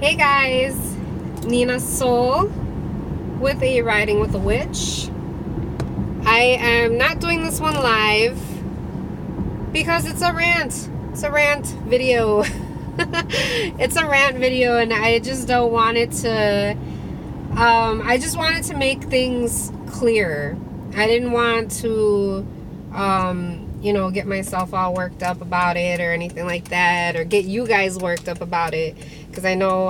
Hey guys, Nina Soul with a Riding with a Witch. I am not doing this one live because it's a rant. It's a rant video. It's a rant video and I just don't want it to, I just wanted to make things clear. I didn't want to, get myself all worked up about it or anything like that, or get you guys worked up about it, because I know,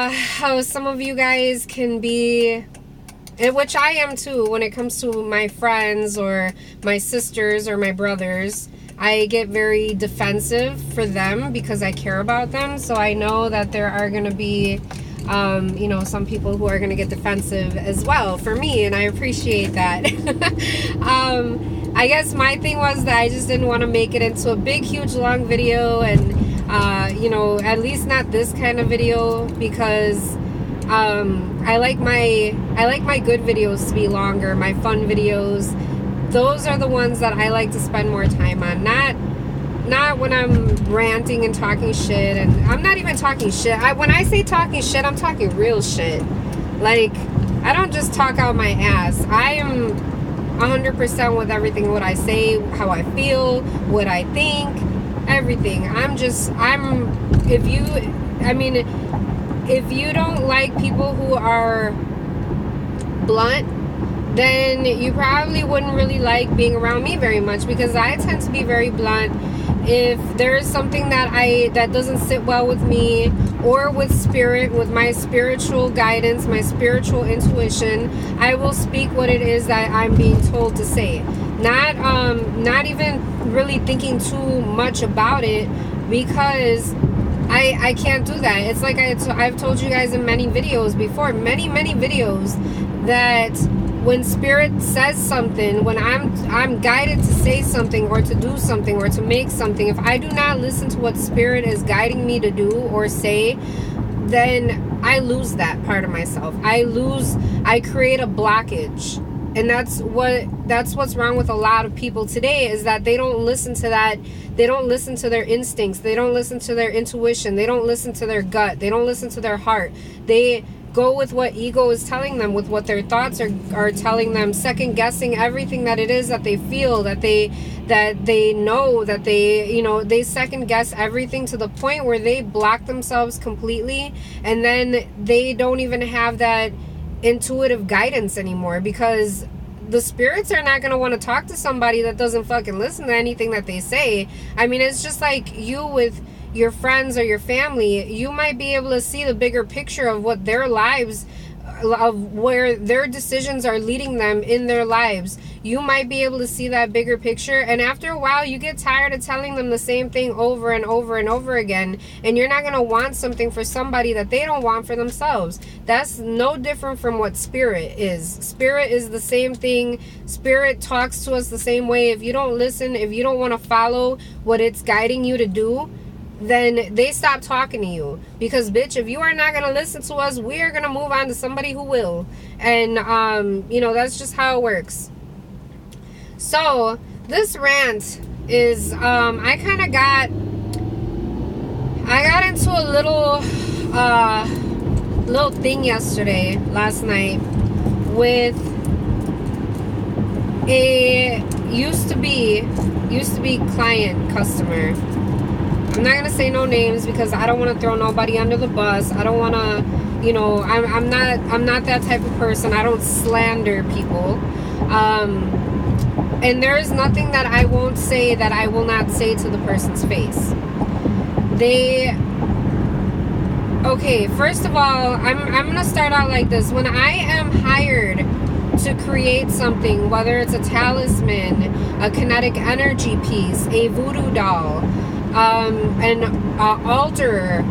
how some of you guys can be, and which I am too, when it comes to my friends or my sisters or my brothers. I get very defensive for them because I care about them. So I know that there are going to be, some people who are going to get defensive as well for me, and I appreciate that. I guess my thing was that I just didn't want to make it into a big, huge, long video, and, at least not this kind of video, because I like my good videos to be longer, my fun videos. Those are the ones that I like to spend more time on, not when I'm ranting and talking shit. And I'm not even talking shit. When I say talking shit, I'm talking real shit. Like, I don't just talk out my ass. I am 100% with everything, what I say, how I feel, what I think, everything. If you don't like people who are blunt, then you probably wouldn't really like being around me very much, because I tend to be very blunt. If there's something that doesn't sit well with me, or with spirit, with my spiritual guidance, my spiritual intuition, I will speak what it is that I'm being told to say. Not even really thinking too much about it, because I can't do that. It's like I've told you guys in many videos before, many videos, that when spirit says something, when I'm guided to say something or to do something or to make something, if I do not listen to what spirit is guiding me to do or say, then I lose that part of myself. I create a blockage. And that's what's wrong with a lot of people today, is that they don't listen to that. They don't listen to their instincts. They don't listen to their intuition. They don't listen to their gut. They don't listen to their heart. They go with what ego is telling them, with what their thoughts are telling them, second guessing everything that it is that they feel, that they know, that they second guess everything, to the point where they block themselves completely, and then they don't even have that intuitive guidance anymore, because the spirits are not going to want to talk to somebody that doesn't fucking listen to anything that they say. I mean, it's just like you with your friends or your family. You might be able to see the bigger picture of what their lives, of where their decisions are leading them in their lives. You might be able to see that bigger picture, and after a while you get tired of telling them the same thing over and over and over again, and you're not going to want something for somebody that they don't want for themselves. That's no different from what spirit is. Spirit is the same thing. Spirit talks to us the same way. If you don't listen, if you don't want to follow what it's guiding you to do, then they stop talking to you. Because, bitch, if you are not going to listen to us, we are going to move on to somebody who will. And, that's just how it works. So, this rant is, I got into a little thing last night, with a used to be customer. I'm not going to say no names because I don't want to throw nobody under the bus. I don't want to, I'm not that type of person. I don't slander people. And there is nothing that I won't say that I will not say to the person's face. Okay, first of all, I'm going to start out like this. When I am hired to create something, whether it's a talisman, a kinetic energy piece, a voodoo doll, an altar,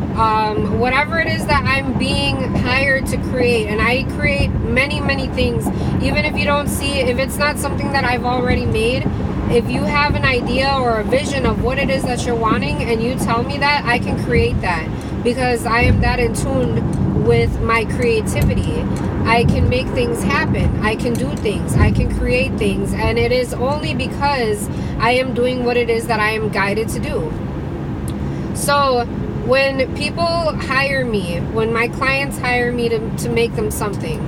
whatever it is that I'm being hired to create, and I create many things. Even if you don't see it, if it's not something that I've already made, if you have an idea or a vision of what it is that you're wanting and you tell me that, I can create that, because I am that in tune with my creativity. I can make things happen. I can do things. I can create things, and it is only because I am doing what it is that I am guided to do. So when people hire me, when my clients hire me to make them something,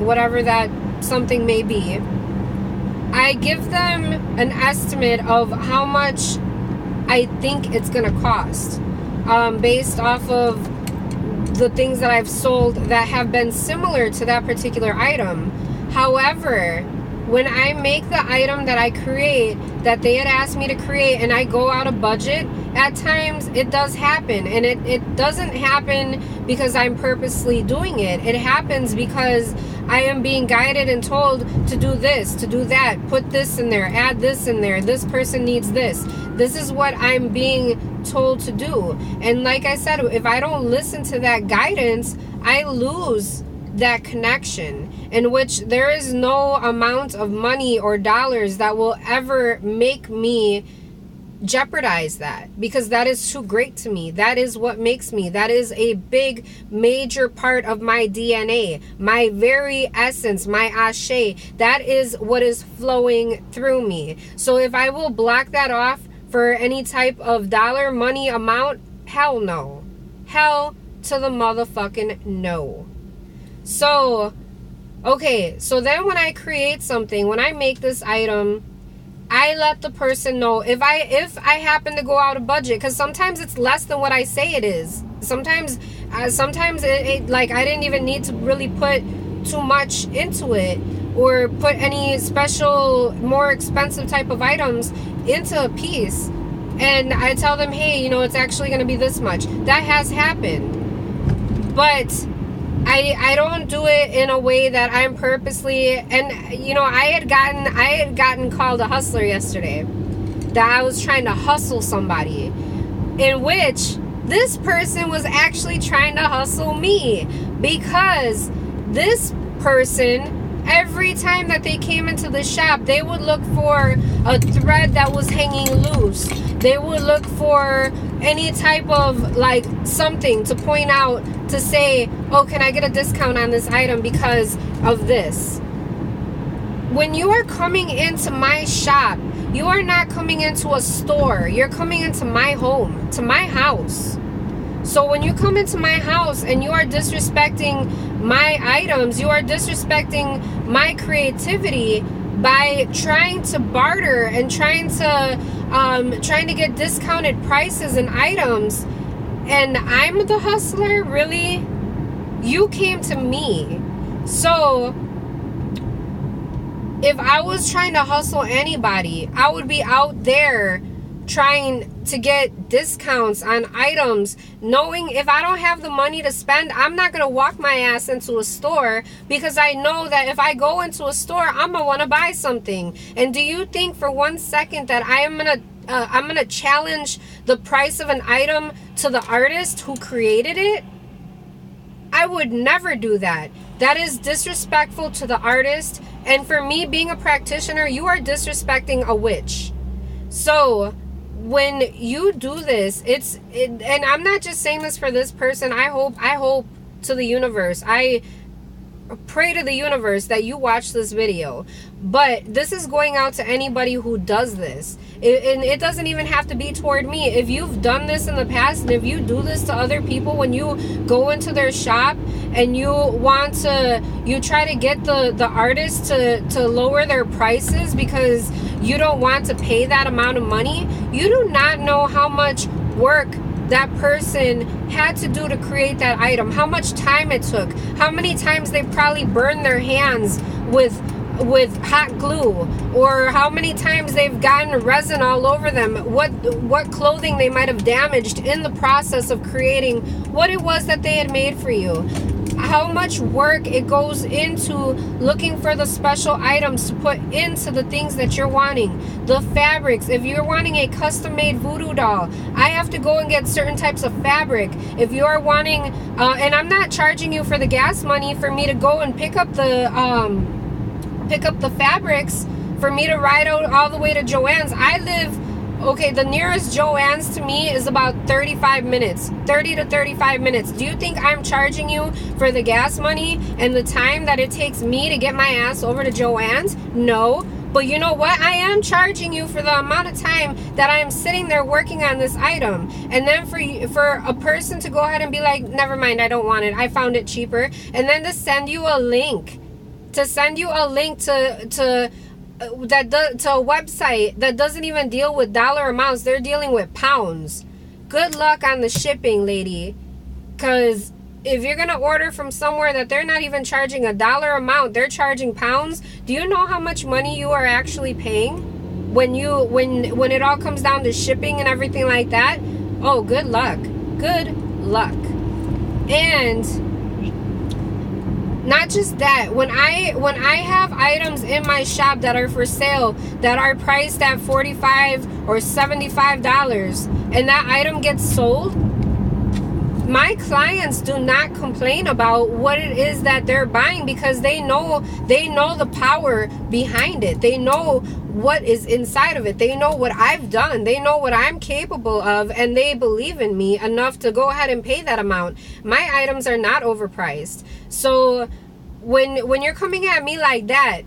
whatever that something may be, I give them an estimate of how much I think it's going to cost, based off of the things that I've sold that have been similar to that particular item. However, when I make the item that I create, that they had asked me to create, and I go out of budget, at times it does happen. And it doesn't happen because I'm purposely doing it. It happens because I am being guided and told to do this, to do that, put this in there, add this in there, this person needs this. This is what I'm being told to do. And like I said, if I don't listen to that guidance, I lose that connection, in which there is no amount of money or dollars that will ever make me jeopardize that, because that is too great to me. That is what makes me. That is a big, major part of my DNA, my very essence, my ashe. That is what is flowing through me. So if I will block that off for any type of dollar, money amount, hell no. Hell to the motherfucking no. So, okay, so then when I create something, when I make this item, I let the person know if I happen to go out of budget, because sometimes it's less than what I say it is. Sometimes it like I didn't even need to really put too much into it, or put any special, more expensive type of items into a piece. And I tell them, hey, it's actually going to be this much. That has happened. But I don't do it in a way that I'm purposely, and I had gotten called a hustler yesterday, that I was trying to hustle somebody, in which this person was actually trying to hustle me, because this person, every time that they came into the shop, they would look for a thread that was hanging loose. They would look for any type of like something to point out, to say, oh, can I get a discount on this item because of this? When you are coming into my shop, you are not coming into a store. You're coming into my home, to my house. So when you come into my house and you are disrespecting my items, you are disrespecting my creativity by trying to barter and trying to get discounted prices and items. And I'm the hustler? Really? You came to me. So if I was trying to hustle anybody, I would be out there trying to get discounts on items, knowing if I don't have the money to spend, I'm not going to walk my ass into a store, because I know that if I go into a store, I'm going to want to buy something. And do you think for 1 second that I'm going to challenge the price of an item to the artist who created it? I would never do that. That is disrespectful to the artist. And for me, being a practitioner, you are disrespecting a witch. So when you do this, and I'm not just saying this for this person. I hope to the universe, I pray to the universe that you watch this video. But this is going out to anybody who does this. And it doesn't even have to be toward me. If you've done this in the past, and if you do this to other people, when you go into their shop and you try to get the artist to lower their prices because you don't want to pay that amount of money, you do not know how much work that person had to do to create that item, how much time it took, how many times they probably burned their hands with hot glue, or how many times they've gotten resin all over them, what clothing they might have damaged in the process of creating what it was that they had made for you, how much work it goes into looking for the special items to put into the things that you're wanting, the fabrics. If you're wanting a custom-made voodoo doll, I have to go and get certain types of fabric. If you're wanting, and I'm not charging you for the gas money for me to go and pick up the fabrics, for me to ride out all the way to Joann's. The nearest Joann's to me is about 30 to 35 minutes. Do you think I'm charging you for the gas money and the time that it takes me to get my ass over to Joann's? No. But you know what? I am charging you for the amount of time that I'm sitting there working on this item. And then for a person to go ahead and be like, never mind, I don't want it, I found it cheaper. And then to send you a link. To send you a link to a website that doesn't even deal with dollar amounts. They're dealing with pounds. Good luck on the shipping, lady. Because if you're gonna order from somewhere that they're not even charging a dollar amount, they're charging pounds. Do you know how much money you are actually paying when it all comes down to shipping and everything like that? Oh, good luck. Good luck. And not just that, when I have items in my shop that are for sale that are priced at $45 or $75 and that item gets sold, my clients do not complain about what it is that they're buying, because they know the power behind it. They know what is inside of it. They know what I've done. They know what I'm capable of, and they believe in me enough to go ahead and pay that amount. My items are not overpriced. So when you're coming at me like that,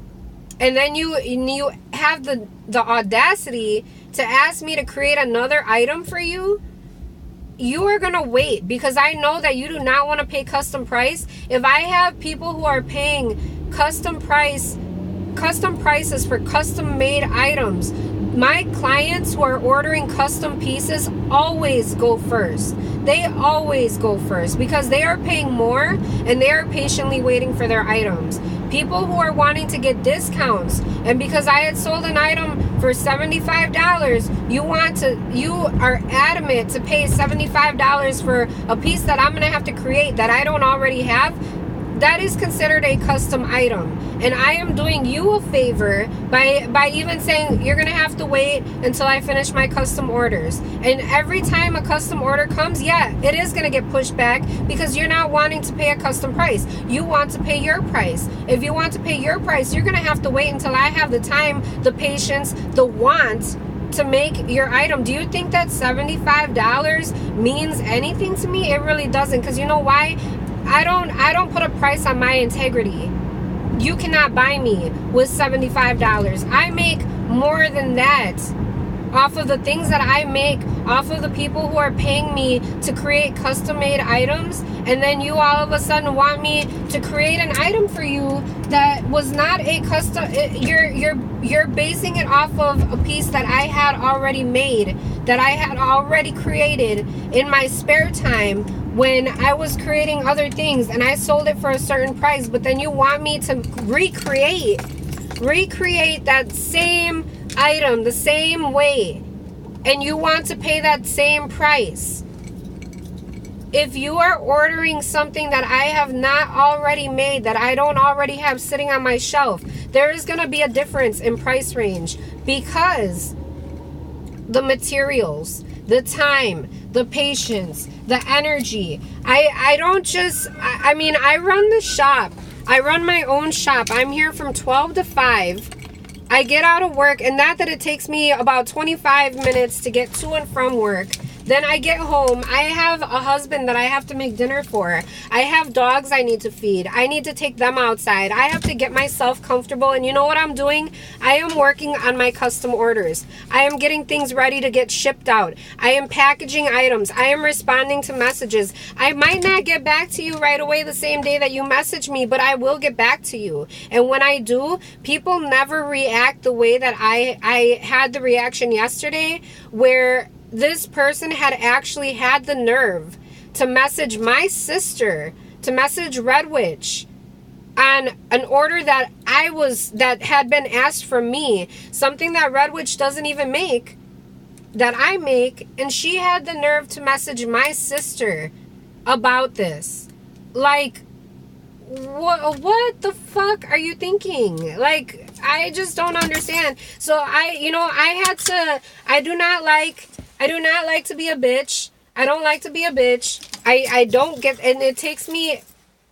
and then you have the audacity to ask me to create another item for you, you are going to wait, because I know that you do not want to pay custom price. If I have people who are paying custom prices for custom made items, my clients who are ordering custom pieces always go first. They always go first because they are paying more and they are patiently waiting for their items. People who are wanting to get discounts, and because I had sold an item for $75, you are adamant to pay $75 for a piece that I'm going to have to create that I don't already have. That is considered a custom item. And I am doing you a favor by even saying you're going to have to wait until I finish my custom orders. And every time a custom order comes, yeah, it is going to get pushed back because you're not wanting to pay a custom price. You want to pay your price. If you want to pay your price, you're going to have to wait until I have the time, the patience, the want to make your item. Do you think that $75 means anything to me? It really doesn't, because you know why? I don't put a price on my integrity. You cannot buy me with $75. I make more than that off of the things that I make, off of the people who are paying me to create custom made items, and then you all of a sudden want me to create an item for you that was not a custom. You're basing it off of a piece that I had already made, that I had already created in my spare time when I was creating other things, and I sold it for a certain price. But then you want me to recreate that same item the same way, and you want to pay that same price. If you are ordering something that I have not already made, that I don't already have sitting on my shelf, there is going to be a difference in price range, because the materials, the time, the patience, the energy. I run the shop. I run my own shop. I'm here from 12 to 5. I get out of work, and that it takes me about 25 minutes to get to and from work. Then I get home. I have a husband that I have to make dinner for. I have dogs I need to feed. I need to take them outside. I have to get myself comfortable. And you know what I'm doing? I am working on my custom orders. I am getting things ready to get shipped out. I am packaging items. I am responding to messages. I might not get back to you right away the same day that you message me, but I will get back to you. And when I do, people never react the way that I had the reaction yesterday, where this person had actually had the nerve to message my sister, to message Red Witch on an order that had been asked from me, something that Red Witch doesn't even make, that I make, and she had the nerve to message my sister about this. Like, what the fuck are you thinking? Like, I just don't understand. So I do not like to be a bitch. I don't like to be a bitch. I don't get, and it takes me,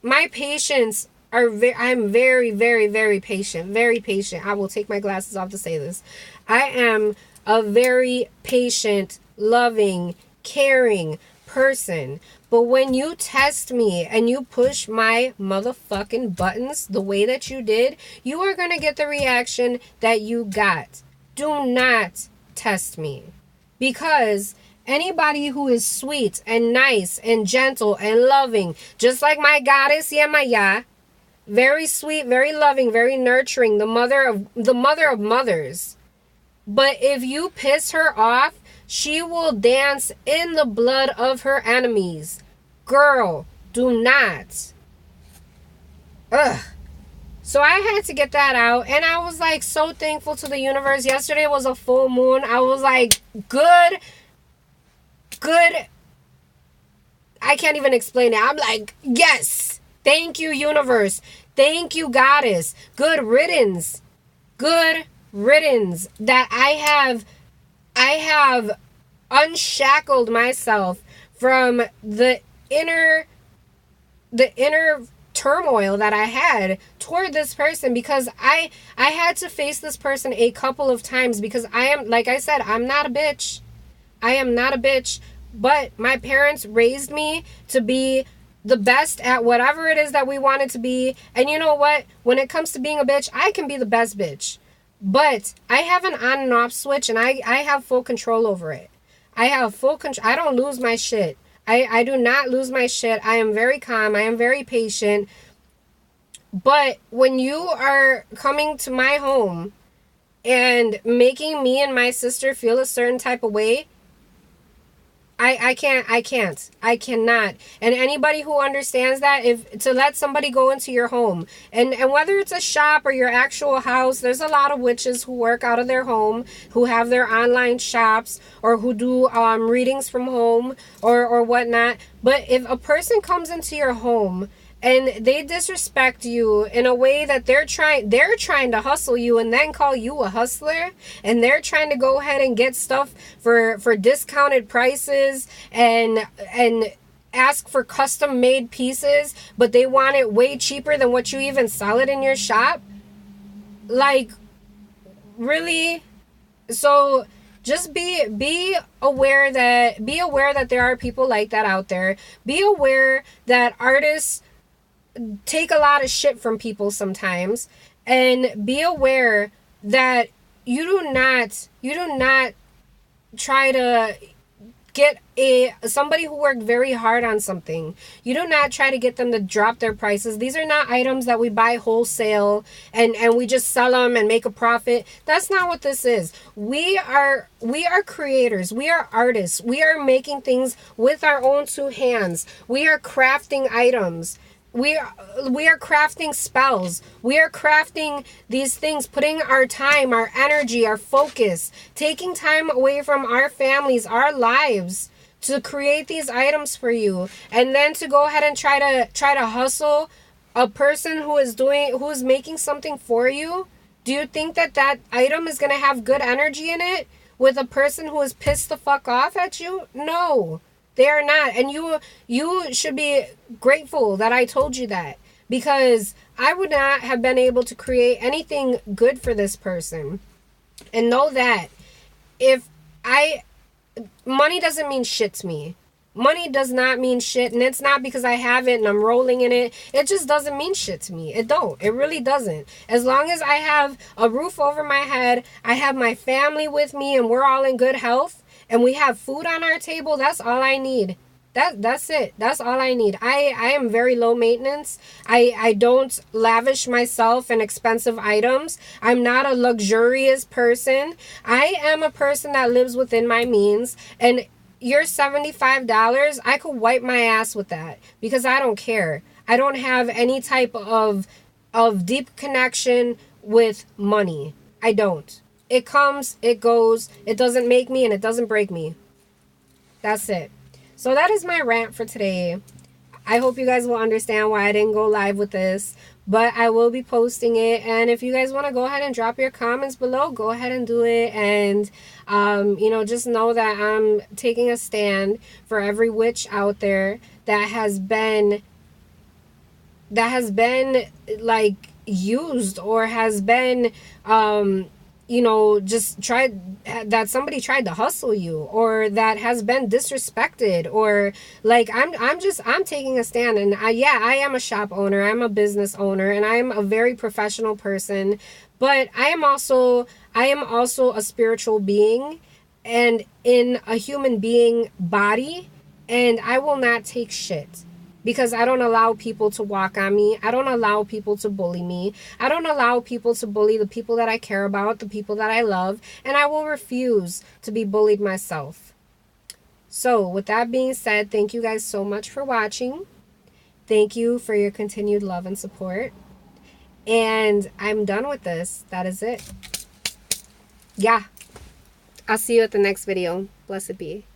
my patience I'm very, very, very patient. Very patient. I will take my glasses off to say this. I am a very patient, loving, caring person. But when you test me and you push my motherfucking buttons the way that you did, you are going to get the reaction that you got. Do not test me. Because anybody who is sweet and nice and gentle and loving, just like my goddess Yemaya, very sweet, very loving, very nurturing, the mother of mothers. But if you piss her off, she will dance in the blood of her enemies. Girl, do not. Ugh. So I had to get that out, and I was like so thankful to the universe. Yesterday was a full moon. I was like, good. I can't even explain it. I'm like, yes. Thank you, universe. Thank you, goddess. Good riddance. Good riddance that I have unshackled myself from the inner turmoil that I had toward this person, because I had to face this person a couple of times, because I am, like I said, I'm not a bitch. I am not a bitch, but my parents raised me to be the best at whatever it is that we wanted to be. And you know what? When it comes to being a bitch, I can be the best bitch. But I have an on and off switch, and I have full control over it. I have full control. I don't lose my shit. I do not lose my shit. I am very calm. I am very patient. But when you are coming to my home and making me and my sister feel a certain type of way, I cannot. And anybody who understands that, if to let somebody go into your home, and whether it's a shop or your actual house, there's a lot of witches who work out of their home, who have their online shops, or who do readings from home or whatnot. But if a person comes into your home and they disrespect you in a way that they're trying to hustle you and then call you a hustler, and they're trying to go ahead and get stuff for discounted prices and ask for custom made pieces, but they want it way cheaper than what you even sell it in your shop, like, really? So just be aware that there are people like that out there. Be aware that artists take a lot of shit from people sometimes, and be aware that you do not try to get somebody who worked very hard on something. You do not try to get them to drop their prices. These are not items that we buy wholesale and we just sell them and make a profit. That's not what this is. We are creators. We are artists. We are making things with our own two hands. We are crafting items. We are crafting spells. We are crafting these things, putting our time, our energy, our focus, taking time away from our families, our lives, to create these items for you. And then to go ahead and try to hustle a person who's making something for you. Do you think that item is going to have good energy in it with a person who is pissed the fuck off at you? No. They are not. And you should be grateful that I told you that, because I would not have been able to create anything good for this person. And know that money doesn't mean shit to me. Money does not mean shit, and it's not because I have it and I'm rolling in it. It just doesn't mean shit to me. It don't. It really doesn't. As long as I have a roof over my head, I have my family with me, and we're all in good health, and we have food on our table, that's all I need. That's it. That's all I need. I am very low maintenance. I don't lavish myself in expensive items. I'm not a luxurious person. I am a person that lives within my means, and your $75, I could wipe my ass with that, because I don't care. I don't have any type of deep connection with money. I don't. It comes, it goes, it doesn't make me and it doesn't break me. That's it. So that is my rant for today. I hope you guys will understand why I didn't go live with this, but I will be posting it. And if you guys want to go ahead and drop your comments below, go ahead and do it. And, just know that I'm taking a stand for every witch out there that has been like used, or has been, you know, just that somebody tried to hustle you, or that has been disrespected, or like I'm taking a stand. And I am a shop owner, I'm a business owner, and I'm a very professional person, but I am also a spiritual being, and in a human being body, and I will not take shit. Because I don't allow people to walk on me. I don't allow people to bully me. I don't allow people to bully the people that I care about, the people that I love, and I will refuse to be bullied myself. So, with that being said, thank you guys so much for watching. Thank you for your continued love and support. And I'm done with this. That is it. Yeah. I'll see you at the next video. Blessed be.